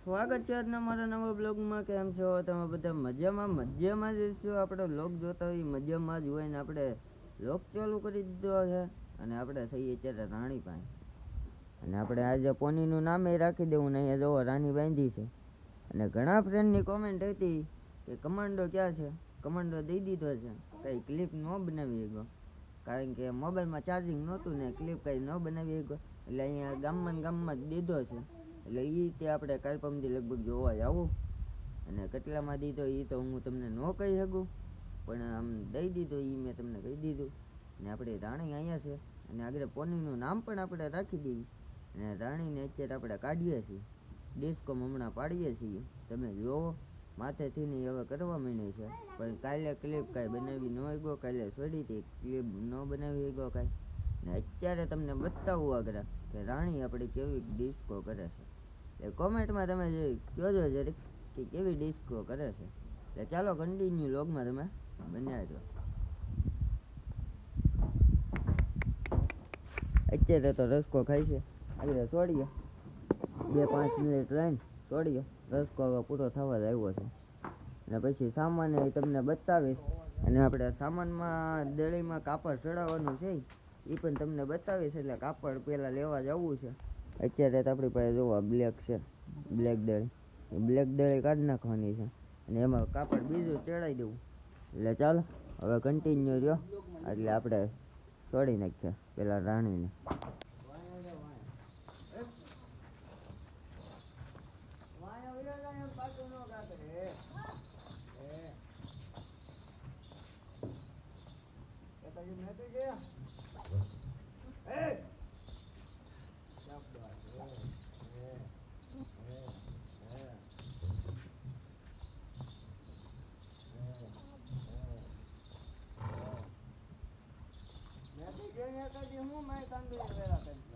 સ્વાગત છે આજના મારા નવા બ્લોગમાં. કેમ છો તમે બધા? મજામાં જ છો. આપણે બ્લોગ જોતા હોય મજામાં જ હોય ને આપણે બ્લોગ ચાલુ કરી દીધો છે અને આપણે થઈએ અત્યારે રાણી પાસે. અને આપણે આજે પોનીનું નામે રાખી દેવું ને અહીંયા જોવો રાણી બાંધી છે. અને ઘણા ફ્રેન્ડની કોમેન્ટ હતી કે કમાન્ડો ક્યાં છે. કમાન્ડો દઈ દીધો છે. કંઈ ક્લિપ ન બનાવી શકો કારણ કે મોબાઈલમાં ચાર્જિંગ નહોતું ને ક્લિપ કંઈ ન બનાવી શકો એટલે અહીંયા ગામમાં જ દીધો છે. એટલે એ રીતે આપણે કાલ પરમથી લગભગ જોવા જવું. અને કેટલામાં દીધો એ તો હું તમને ન કહી શકું, પણ આમ દઈ દીધો એ મેં તમને કહી દીધું. અને આપણી રાણી અહીંયા છે અને આગળ પોનીનું નામ પણ આપણે રાખી દઈએ. અને રાણીને અત્યારે આપણે કાઢીએ છીએ, ડિસ્કો હમણાં પાડીએ છીએ. તમે જોવો માથેથી નહીં હવે કરવા માંડી છે. પણ કાલે ક્લિપ કાંઈ બનાવી ન ગયો, કાલે છોડી હતી ક્લિપ ન બનાવી ગયો કાંઈ. ને અત્યારે તમને બતાવવું આગળ કે રાણી આપણી કેવી ડિસ્કો કરે છે. એ કોમેન્ટમાં તમે કહેજો જરીક કે કેવી ડિસ્કો કરે છે. એટલે ચાલો કન્ટિન્યુ લોગમાં તમે બન્યા છો. અત્યારે તો રસકો ખાય છે. આગળ છોડીએ 2-5 મિનિટ રહીને છોડીએ. રસકો હવે પૂરો થવા જ આવ્યો છે. અને પછી સામાન એ તમને બતાવીશ. અને આપણે સામાનમાં દળીમાં કાપડ ચડાવવાનું છે એ પણ તમને બતાવીશ. એટલે કાપડ પહેલાં લેવા જવું છે. અત્યારે તો આપણી પાસે જોવા બ્લેક છે, બ્લેક દળી. બ્લેક દળી કાઢી નાખવાની છે અને એમાં કાપડ બીજું ચડાવી દેવું. એટલે ચાલો હવે કન્ટિન્યુ રહ્યો. એટલે આપણે છોડી નાખીએ પેલા રાણીને. હું મારી કાંદો વેરા કરી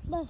બસ.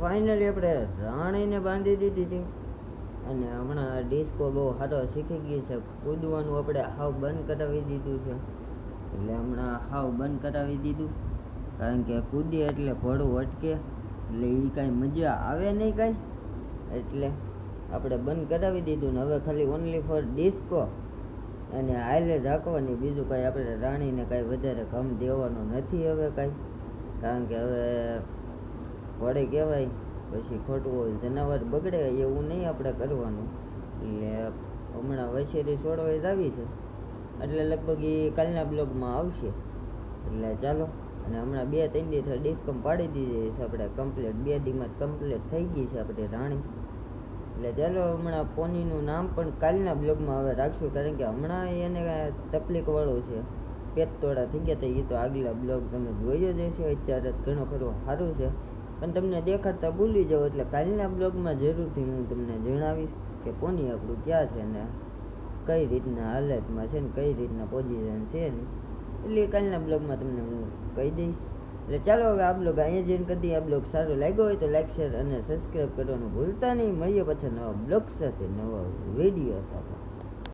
ફાઇનલી આપણે રાણીને બાંધી દીધી હતી અને હમણાં ડિસ્કો બહુ સારો શીખી ગઈ છે. કૂદવાનું આપણે હાવ બંધ કરાવી દીધું છે, એટલે હમણાં હાવ બંધ કરાવી દીધું, કારણ કે કૂદીએ એટલે ઘોડું અટકે એટલે એ કાંઈ મજા આવે નહીં કાંઈ, એટલે આપણે બંધ કરાવી દીધું ને હવે ખાલી ઓનલી ફોર ડિસ્કો અને હાલે રાખવાની, બીજું કાંઈ આપણે રાણીને કાંઈ વધારે ગમ દેવાનો નથી હવે કાંઈ, કારણ કે હવે ઘોડે કહેવાય પછી ખોટું જનાવર બગડે એવું નહીં આપણે કરવાનું. એટલે હમણાં વછેરી છોડવા જ આવી છે, એટલે લગભગ એ કાલના બ્લોગમાં આવશે. એટલે ચાલો, અને હમણાં 2-3 દી ડિસ્કમ પાડી દીધી છે આપણે કમ્પ્લીટ, 2 દીમાં કમ્પ્લીટ થઈ ગઈ છે આપણી રાણી. એટલે ચાલો હમણાં પોનીનું નામ પણ કાલના બ્લોગમાં હવે રાખશું, કારણ કે હમણાં એને તકલીફવાળું છે, પેટ તોડા થઈ ગયા હતા. એ તો આગલા બ્લોગ તમે જોયો જ હશે, અત્યારે ઘણો ખરો સારું છે પણ તમને દેખાડતા ભૂલી જાઓ, એટલે કાલના બ્લોગમાં જરૂરથી હું તમને જણાવીશ કે પોની આપણું ક્યાં છે ને કઈ રીતના હાલતમાં છે ને કઈ રીતના પોઝિશન છે ને, એટલે કાલના બ્લોગમાં તમને હું કહી દઈશ. એટલે ચાલો હવે આ બ્લોગ અહીંયા જઈને કદી આ બ્લોગ સારો લાગ્યો હોય તો લાઈક, શેર અને સબસ્ક્રાઈબ કરવાનું ભૂલતા નહીં. મળીએ પાછા નવા બ્લોગ સાથે, નવા વિડીયો સાથે.